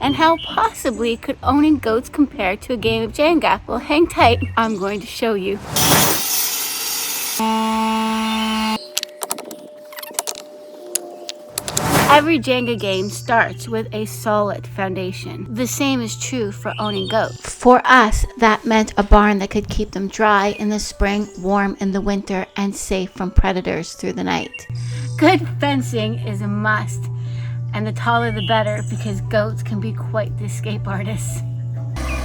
And how possibly could owning goats compare to a game of Jenga? Well, hang tight, I'm going to show you. Every Jenga game starts with a solid foundation. The same is true for owning goats. For us, that meant a barn that could keep them dry in the spring, warm in the winter, and safe from predators through the night. Good fencing is a must, and the taller the better, because goats can be quite the escape artists.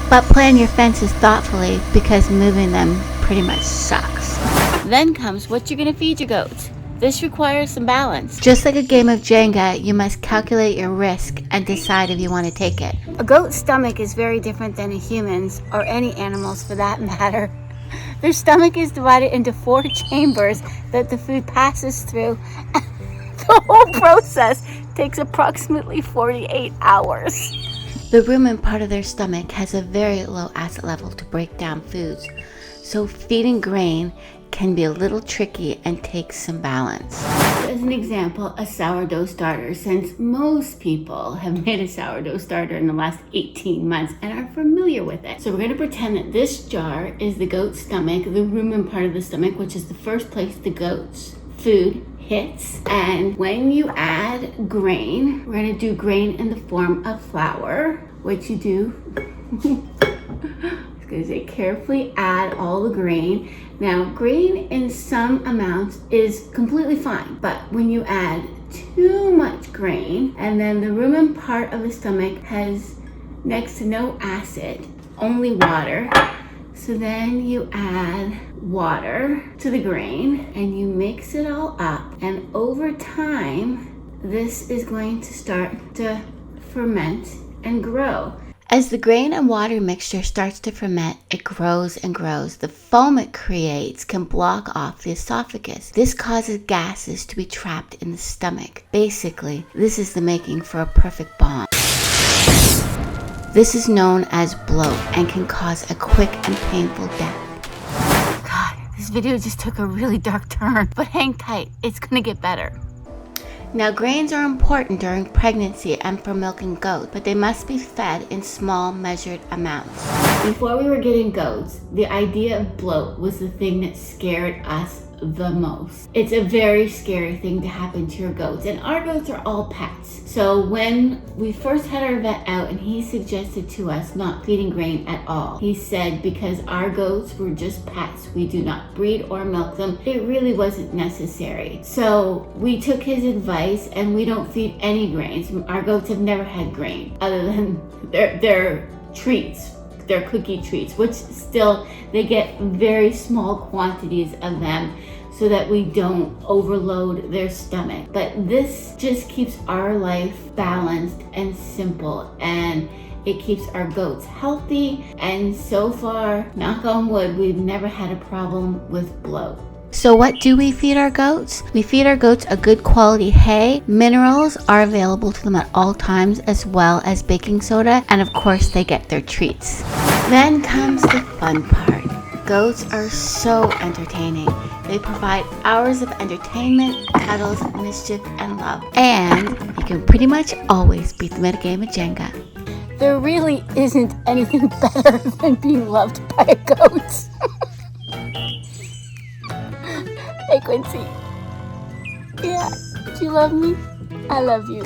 But plan your fences thoughtfully, because moving them pretty much sucks. Then comes what you're going to feed your goats. This requires some balance. Just like a game of Jenga, you must calculate your risk and decide if you want to take it. A goat's stomach is very different than a human's, or any animal's for that matter. Their stomach is divided into 4 chambers that the food passes through. The whole process takes approximately 48 hours. The rumen part of their stomach has a very low acid level to break down foods, so feeding grain can be a little tricky and take some balance. As an example, a sourdough starter, since most people have made a sourdough starter in the last 18 months and are familiar with it. So we're going to pretend that this jar is the goat's stomach, the rumen part of the stomach, which is the first place the goat's food hits. And when you add grain, we're going to do grain in the form of flour, which you do. Is they carefully add all the grain. Now, grain in some amounts is completely fine, but when you add too much grain, and then the rumen part of the stomach has next to no acid, only water, so then you add water to the grain and you mix it all up, and over time this is going to start to ferment and grow. As the grain and water mixture starts to ferment, it grows and grows. The foam it creates can block off the esophagus. This causes gases to be trapped in the stomach. Basically, this is the making for a perfect bomb. This is known as bloat and can cause a quick and painful death. God, this video just took a really dark turn, but hang tight, it's gonna get better. Now, grains are important during pregnancy and for milking goats, but they must be fed in small, measured amounts. Before we were getting goats, the idea of bloat was the thing that scared us the most. It's a very scary thing to happen to your goats, and our goats are all pets. So when we first had our vet out and he suggested to us not feeding grain at all, he said because our goats were just pets, we do not breed or milk them, it really wasn't necessary. So we took his advice and we don't feed any grains. Our goats have never had grain other than their treats, their cookie treats, which still they get very small quantities of them so that we don't overload their stomach. But this just keeps our life balanced and simple, and it keeps our goats healthy, and so far, knock on wood, we've never had a problem with bloat. So what do we feed our goats? We feed our goats a good quality hay. Minerals are available to them at all times, as well as baking soda, and of course they get their treats. Then comes the fun part. Goats are so entertaining. They provide hours of entertainment, cuddles, mischief, and love. And you can pretty much always beat them at a game of Jenga. There really isn't anything better than being loved by a goat. Hey, Quincy. Yeah, do you love me? I love you.